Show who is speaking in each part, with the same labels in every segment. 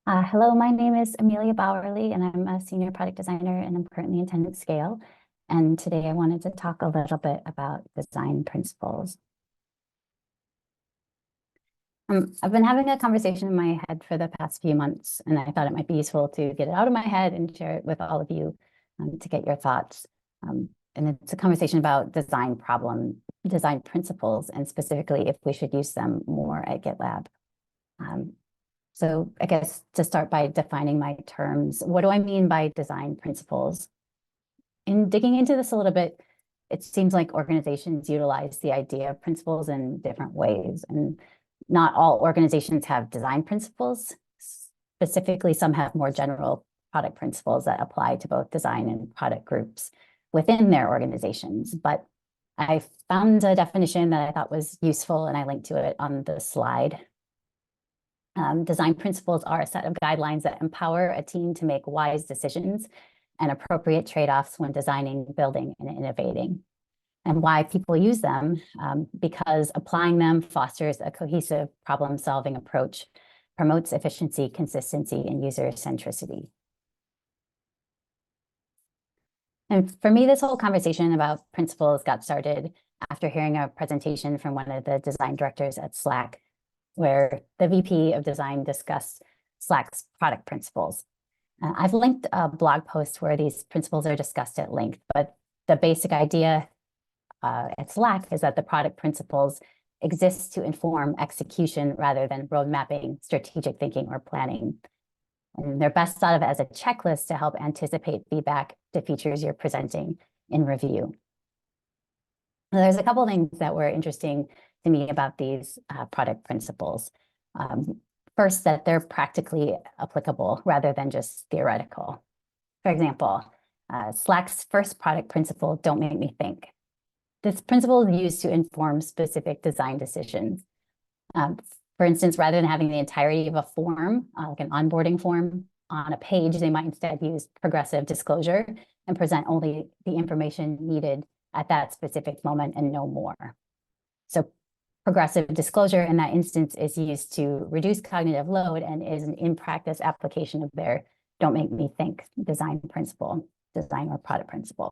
Speaker 1: Hello, my name is Amelia Bowerly, and I'm a senior product designer, and I'm currently in Tenant Scale. And today I wanted to talk a little bit about design principles. I've been having a conversation in my head for the past few months, and I thought it might be useful to get it out of my head and share it with all of you to get your thoughts. And it's a conversation about design principles, and specifically if we should use them more at GitLab. So I guess to start by defining my terms, what do I mean by design principles? In digging into this a little bit, it seems like organizations utilize the idea of principles in different ways, and not all organizations have design principles. Specifically, some have more general product principles that apply to both design and product groups within their organizations. But I found a definition that I thought was useful, and I linked to it on the slide. Design principles are a set of guidelines that empower a team to make wise decisions and appropriate trade-offs when designing, building, and innovating. And why people use them, because applying them fosters a cohesive problem-solving approach, promotes efficiency, consistency, and user centricity. And for me, this whole conversation about principles got started after hearing a presentation from one of the design directors at Slack, where the VP of design discussed Slack's product principles. I've linked a blog post where these principles are discussed at length, but the basic idea at Slack is that the product principles exist to inform execution rather than road mapping, strategic thinking, or planning. And they're best thought of as a checklist to help anticipate feedback to features you're presenting in review. Now, there's a couple of things that were interesting to me about these product principles. First, that they're practically applicable rather than just theoretical. For example, Slack's first product principle, don't make me think. This principle is used to inform specific design decisions. For instance, rather than having the entirety of a form, like an onboarding form, on a page, they might instead use progressive disclosure and present only the information needed at that specific moment and no more. So progressive disclosure in that instance is used to reduce cognitive load and is an in-practice application of their don't make me think design principle, design or product principle.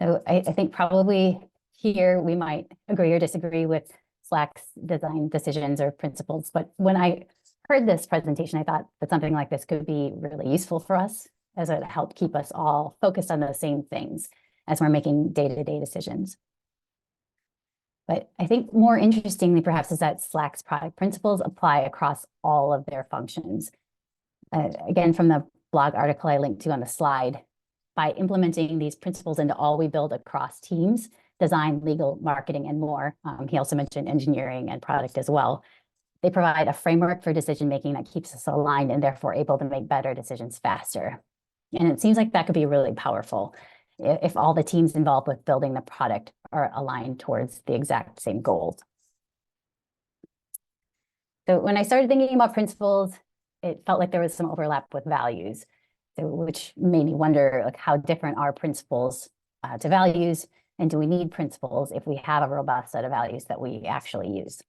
Speaker 1: So I think probably here we might agree or disagree with Slack's design decisions or principles, but when I heard this presentation, I thought that something like this could be really useful for us, as it helped keep us all focused on those same things as we're making day-to-day decisions. But I think more interestingly, perhaps, is that Slack's product principles apply across all of their functions. Again, from the blog article I linked to on the slide, by implementing these principles into all we build across teams, design, legal, marketing, and more, he also mentioned engineering and product as well, they provide a framework for decision-making that keeps us aligned and therefore able to make better decisions faster. And it seems like that could be really powerful if all the teams involved with building the product are aligned towards the exact same goals. So when I started thinking about principles, it felt like there was some overlap with values, which made me wonder, like, how different are principles to values, and do we need principles if we have a robust set of values that we actually use?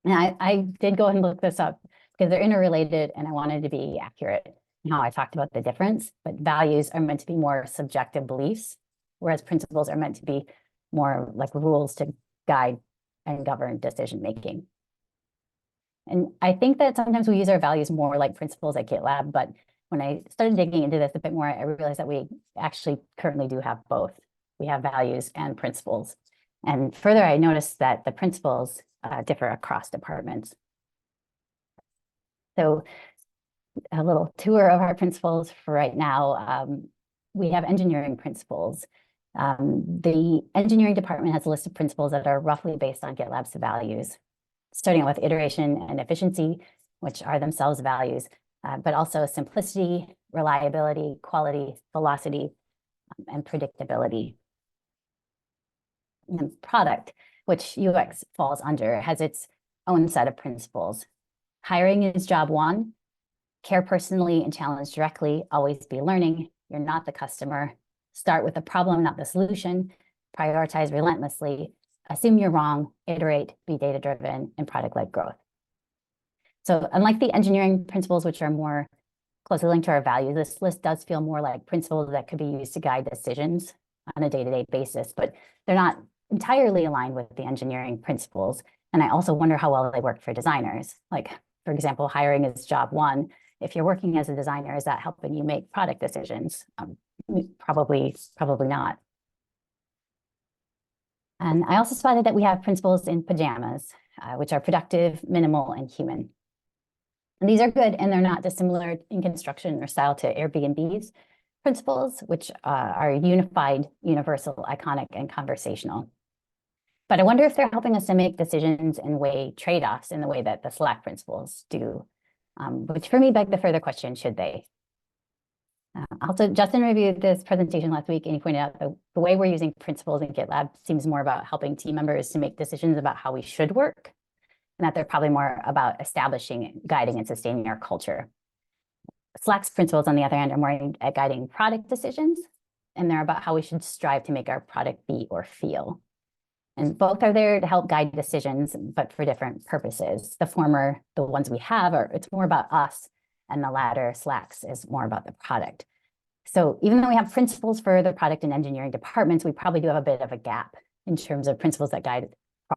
Speaker 1: And I did go and look this up because they're interrelated, and I wanted to be accurate in how I talked about the difference. But values are meant to be more subjective beliefs, whereas principles are meant to be more like rules to guide and govern decision making. And I think that sometimes we use our values more like principles at GitLab, but when I started digging into this a bit more, I realized that we actually currently do have both. We have values and principles. And further, I noticed that the principles differ across departments. So a little tour of our principles for right now. We have engineering principles. The engineering department has a list of principles that are roughly based on GitLab's values, starting out with iteration and efficiency, which are themselves values, but also simplicity, reliability, quality, velocity, and predictability. And product, which UX falls under, has its own set of principles. Hiring is job one. Care personally and challenge directly. Always be learning. You're not the customer. Start with the problem, not the solution. Prioritize relentlessly. Assume you're wrong. Iterate. Be data-driven. And product-led growth. So unlike the engineering principles, which are more closely linked to our values, this list does feel more like principles that could be used to guide decisions on a day-to-day basis, but they're not entirely aligned with the engineering principles. And I also wonder how well they work for designers. Like, for example, hiring is job one. If you're working as a designer, is that helping you make product decisions? Probably not. And I also spotted that we have principles in pajamas, which are productive, minimal, and human. And these are good, and they're not dissimilar in construction or style to Airbnb's principles, which are unified, universal, iconic, and conversational. But I wonder if they're helping us to make decisions and weigh trade-offs in the way that the Slack principles do, which for me beg the further question, should they? Also, Justin reviewed this presentation last week, and he pointed out the way we're using principles in GitLab seems more about helping team members to make decisions about how we should work, and that they're probably more about establishing, guiding, and sustaining our culture. Slack's principles, on the other hand, are more at guiding product decisions, and they're about how we should strive to make our product be or feel. And both are there to help guide decisions, but for different purposes. The former, the ones we have, it's more about us, and the latter, Slack's, is more about the product. So even though we have principles for the product and engineering departments, we probably do have a bit of a gap in terms of principles that guide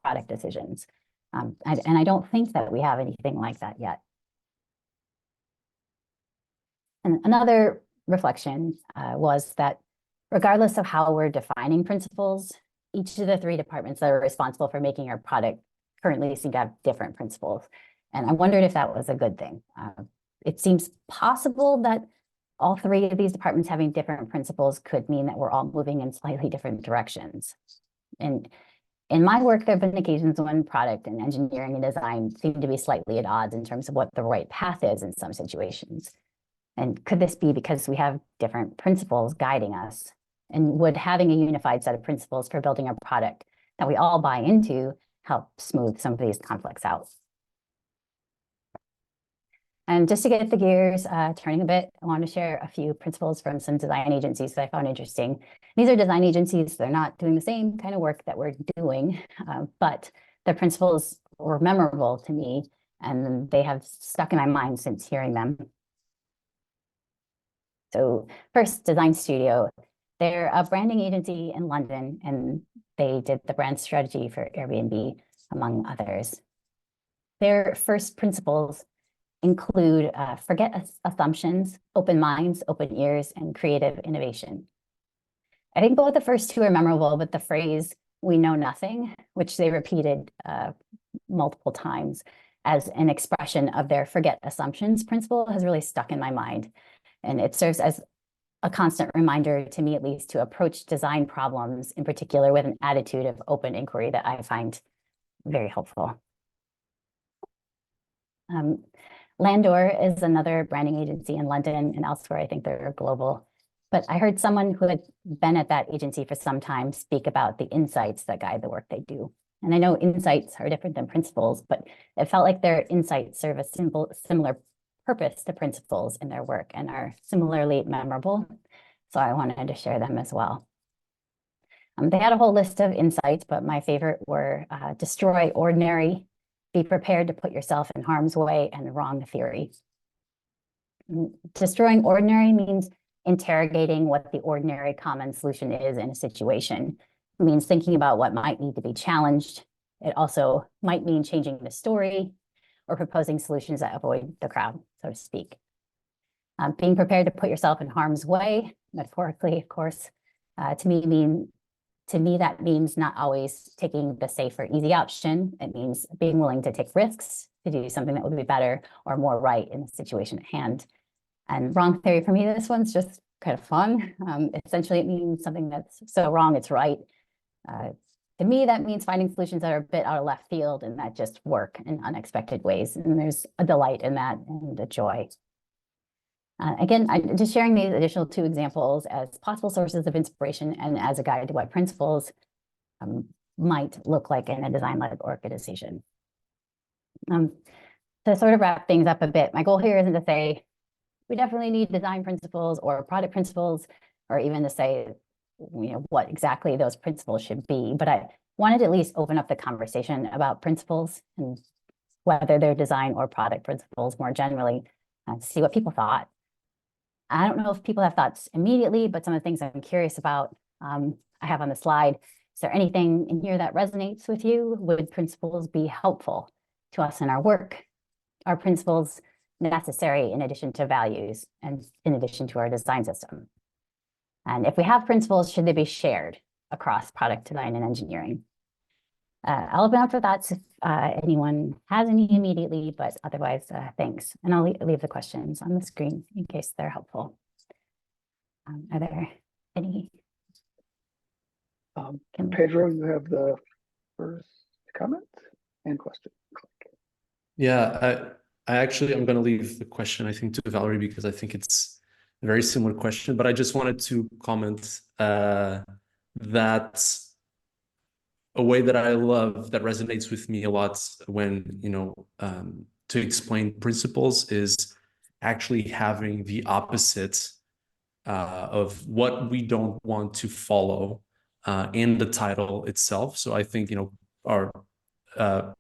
Speaker 1: product decisions. And I don't think that we have anything like that yet. And another reflection was that regardless of how we're defining principles, each of the three departments that are responsible for making our product currently seem to have different principles. And I wondered if that was a good thing. It seems possible that all three of these departments having different principles could mean that we're all moving in slightly different directions. And in my work, there have been occasions when product and engineering and design seem to be slightly at odds in terms of what the right path is in some situations. And could this be because we have different principles guiding us? And would having a unified set of principles for building a product that we all buy into help smooth some of these conflicts out? And just to get the gears turning a bit, I want to share a few principles from some design agencies that I found interesting. These are design agencies. They're not doing the same kind of work that we're doing, but the principles were memorable to me, and they have stuck in my mind since hearing them. So first, Design Studio. They're a branding agency in London, and they did the brand strategy for Airbnb, among others. Their first principles include forget assumptions, open minds, open ears, and creative innovation. I think both the first two are memorable, but the phrase, "we know nothing," which they repeated multiple times as an expression of their forget assumptions principle, has really stuck in my mind. And it serves as a constant reminder to me, at least, to approach design problems in particular with an attitude of open inquiry that I find very helpful. Landor is another branding agency in London and elsewhere. I think they're global. But I heard someone who had been at that agency for some time speak about the insights that guide the work they do. And I know insights are different than principles, but it felt like their insights serve a similar purpose to principles in their work and are similarly memorable. So I wanted to share them as well. They had a whole list of insights, but my favorite were destroy ordinary, be prepared to put yourself in harm's way, and wrong theory. Destroying ordinary means interrogating what the ordinary common solution is in a situation. It means thinking about what might need to be challenged. It also might mean changing the story or proposing solutions that avoid the crowd, so to speak. Being prepared to put yourself in harm's way, metaphorically, of course, to me, that means not always taking the safe or easy option. It means being willing to take risks to do something that would be better or more right in the situation at hand. And wrong theory, for me, this one's just kind of fun. Essentially, it means something that's so wrong it's right. To me, that means finding solutions that are a bit out of left field and that just work in unexpected ways. And there's a delight in that and a joy. Again, I'm just sharing these additional two examples as possible sources of inspiration and as a guide to what principles might look like in a design-led organization. To sort of wrap things up a bit, my goal here isn't to say we definitely need design principles or product principles, or even to say what exactly those principles should be, but I wanted to at least open up the conversation about principles and whether they're design or product principles more generally, to see what people thought. I don't know if people have thoughts immediately, but some of the things I'm curious about, I have on the slide. Is there anything in here that resonates with you? Would principles be helpful to us in our work? Are principles necessary in addition to values and in addition to our design system? And if we have principles, should they be shared across product design and engineering? I'll open up for thoughts if anyone has any immediately, but otherwise, thanks. And I'll leave the questions on the screen in case they're helpful. Are there any?
Speaker 2: Pedro, you have the first comment and question.
Speaker 3: Yeah, I actually, I'm going to leave the question, I think, to Valerie, because I think it's a very similar question, but I just wanted to comment that a way that I love that resonates with me a lot when, to explain principles is actually having the opposite of what we don't want to follow in the title itself. So I think, our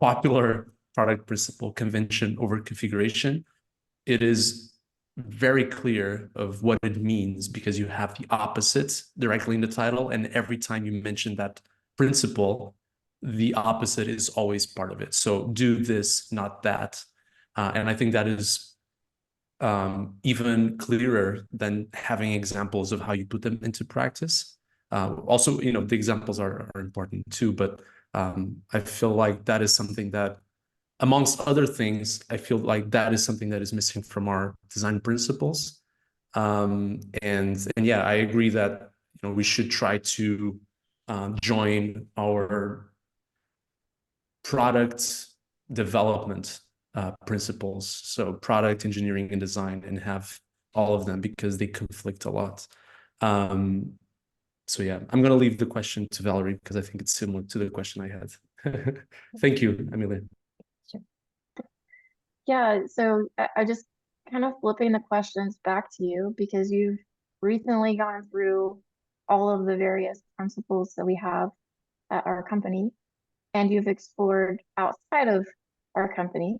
Speaker 3: popular product principle, convention over configuration, it is very clear of what it means because you have the opposite directly in the title. And every time you mention that principle, the opposite is always part of it. So do this, not that. And I think that is even clearer than having examples of how you put them into practice. Also, the examples are important too, but I feel like that is something that, amongst other things, I feel like that is something that is missing from our design principles. And yeah, I agree that we should try to join our product development principles, so product engineering and design, and have all of them because they conflict a lot. So yeah, I'm going to leave the question to Valerie because I think it's similar to the question I had. Thank you, Amelia.
Speaker 1: Sure.
Speaker 4: Yeah, so I just kind of flipping the questions back to you because you've recently gone through all of the various principles that we have at our company, and you've explored outside of our company.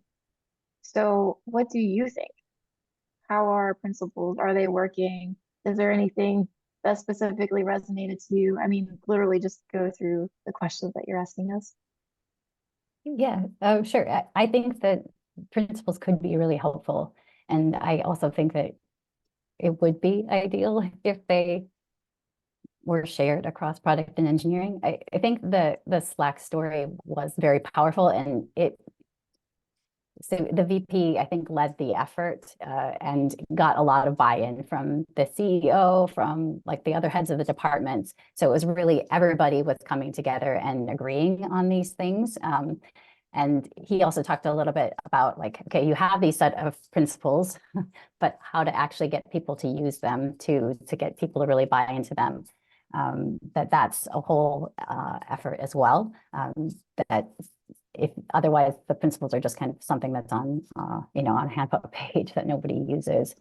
Speaker 4: So what do you think? How are principles? Are they working? Is there anything that specifically resonated to you? I mean, literally just go through the questions that you're asking us.
Speaker 1: Yeah, sure. I think that principles could be really helpful. And I also think that it would be ideal if they were shared across product and engineering. I think the Slack story was very powerful, and so the VP, I think, led the effort and got a lot of buy-in from the CEO, from like the other heads of the departments. So it was really everybody was coming together and agreeing on these things. And he also talked a little bit about like, okay, you have these set of principles, but how to actually get people to use them to get people to really buy into them. That's a whole effort as well. That if otherwise the principles are just kind of something that's on on a handbook page that nobody uses.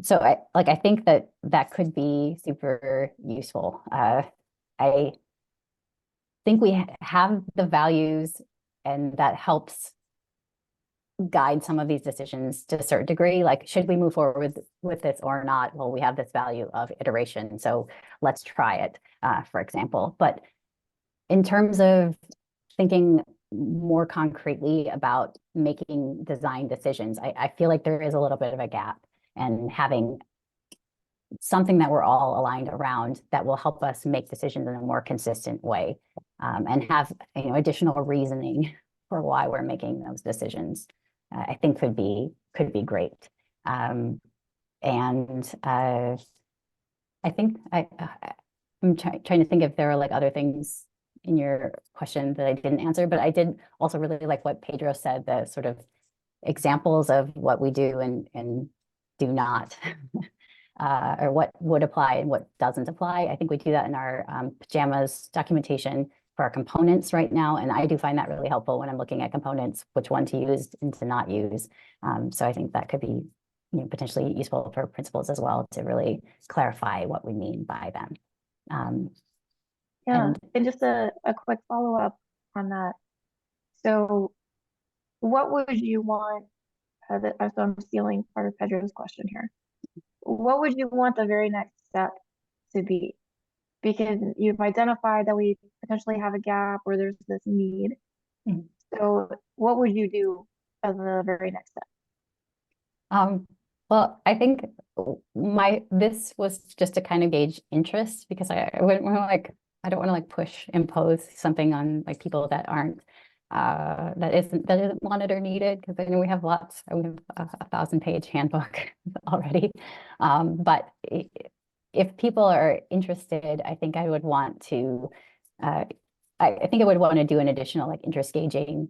Speaker 1: So I think that could be super useful. I think we have the values, and that helps guide some of these decisions to a certain degree. Like, should we move forward with this or not? Well, we have this value of iteration, so let's try it, for example. But in terms of thinking more concretely about making design decisions, I feel like there is a little bit of a gap, and having something that we're all aligned around that will help us make decisions in a more consistent way, and have additional reasoning for why we're making those decisions, I think could be great. And I think I'm trying to think if there are like other things in your question that I didn't answer, but I did also really like what Pedro said, the sort of examples of what we do and do not, or what would apply and what doesn't apply. I think we do that in our pajamas documentation for our components right now. And I do find that really helpful when I'm looking at components, which one to use and to not use. So I think that could be potentially useful for principles as well, to really clarify what we mean by them.
Speaker 4: Yeah, and just a quick follow-up on that. So what would you want, so I'm stealing part of Pedro's question here. What would you want the very next step to be? Because you've identified that we potentially have a gap or there's this need.
Speaker 1: Mhm.
Speaker 4: So what would you do as the very next step?
Speaker 1: Well, I think this was just to kind of gauge interest because I wouldn't want to I don't want to push impose something on people that aren't that isn't wanted or needed, because I know we have we have a 1,000-page handbook already. But if people are interested, I think I would want to I think I would want to do an additional interest gauging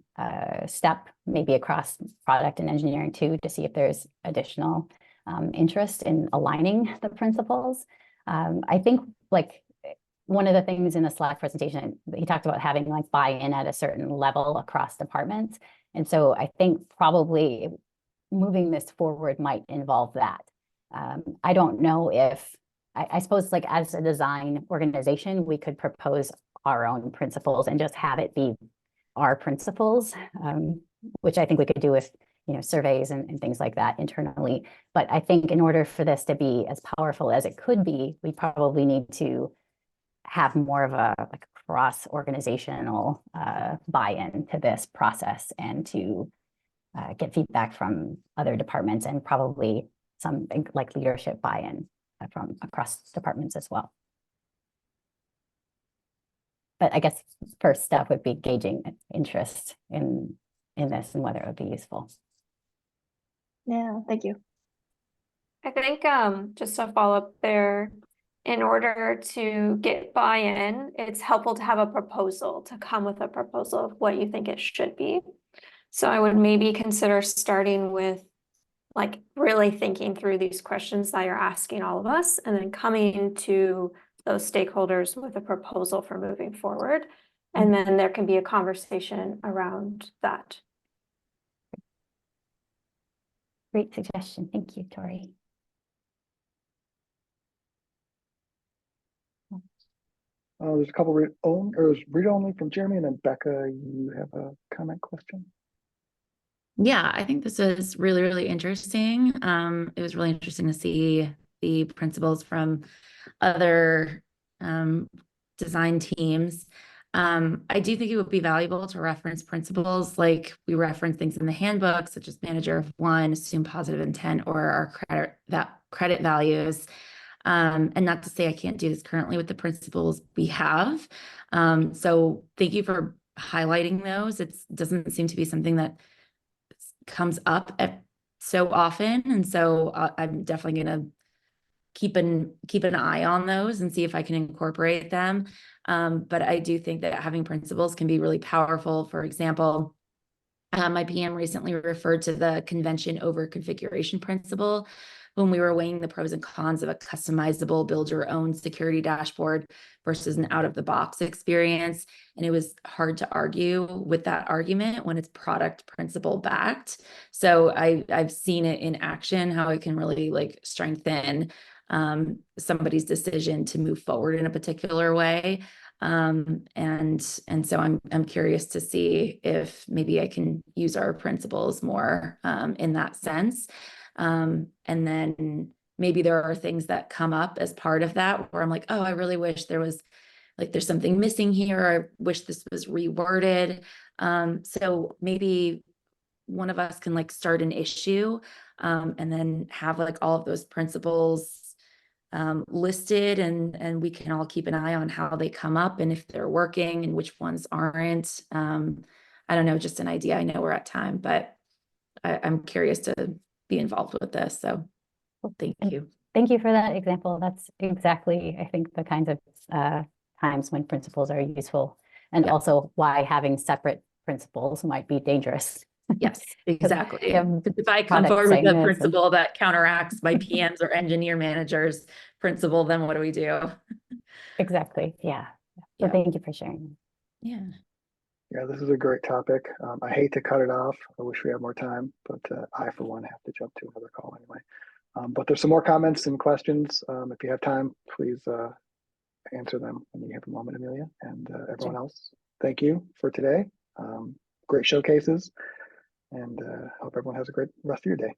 Speaker 1: step, maybe across product and engineering too, to see if there's additional interest in aligning the principles. I think one of the things in the Slack presentation, he talked about having buy-in at a certain level across departments. And so I think probably moving this forward might involve that. I don't know if, I suppose as a design organization, we could propose our own principles and just have it be our principles, which I think we could do with surveys and things like that internally. But I think in order for this to be as powerful as it could be, we probably need to have more of a cross-organizational buy-in to this process, and to get feedback from other departments, and probably some leadership buy-in from across departments as well. But I guess first step would be gauging interest in this and whether it would be useful.
Speaker 4: Yeah, thank you.
Speaker 5: I think just to follow up there, in order to get buy-in, it's helpful to have a proposal, to come with a proposal of what you think it should be. So I would maybe consider starting with really thinking through these questions that you're asking all of us, and then coming to those stakeholders with a proposal for moving forward. And then there can be a conversation around that.
Speaker 1: Great suggestion. Thank you, Tori.
Speaker 2: There's a couple read only from Jeremy, and then Becca, you have a comment question.
Speaker 6: Yeah, I think this is really, really interesting. It was really interesting to see the principles from other design teams. I do think it would be valuable to reference principles, like we reference things in the handbook, such as manager of one, assume positive intent, or our credit values. And not to say I can't do this currently with the principles we have. So thank you for highlighting those. It doesn't seem to be something that comes up so often. And so I'm definitely going to keep an eye on those and see if I can incorporate them. But I do think that having principles can be really powerful. For example, my PM recently referred to the convention over configuration principle when we were weighing the pros and cons of a customizable build your own security dashboard versus an out-of-the-box experience. And it was hard to argue with that argument when it's product principle backed. So I've seen it in action, how it can really strengthen somebody's decision to move forward in a particular way. And so I'm curious to see if maybe I can use our principles more in that sense. And then maybe there are things that come up as part of that where I'm like, oh, I really wish there was there's something missing here. I wish this was reworded. So maybe one of us can start an issue and then have all of those principles listed, and we can all keep an eye on how they come up and if they're working and which ones aren't. I don't know, just an idea. I know we're at time, but I'm curious to be involved with this. So thank you.
Speaker 1: Thank you for that example. That's exactly, I think, the kinds of times when principles are useful, and also why having separate principles might be dangerous.
Speaker 6: Yes, exactly. If I come
Speaker 1: product
Speaker 6: forward with a
Speaker 1: segments
Speaker 6: principle that counteracts my PMs or engineer managers principle, then what do we do?
Speaker 1: Exactly. Yeah. So
Speaker 6: Yeah.
Speaker 1: thank you for sharing.
Speaker 6: Yeah.
Speaker 2: Yeah, this is a great topic. I hate to cut it off. I wish we had more time, but I, for one, have to jump to another call anyway. But there's some more comments and questions. If you have time, please answer them when you have a moment, Amelia, and everyone else. Thank you for today. Great showcases. and hope everyone has a great rest of your day.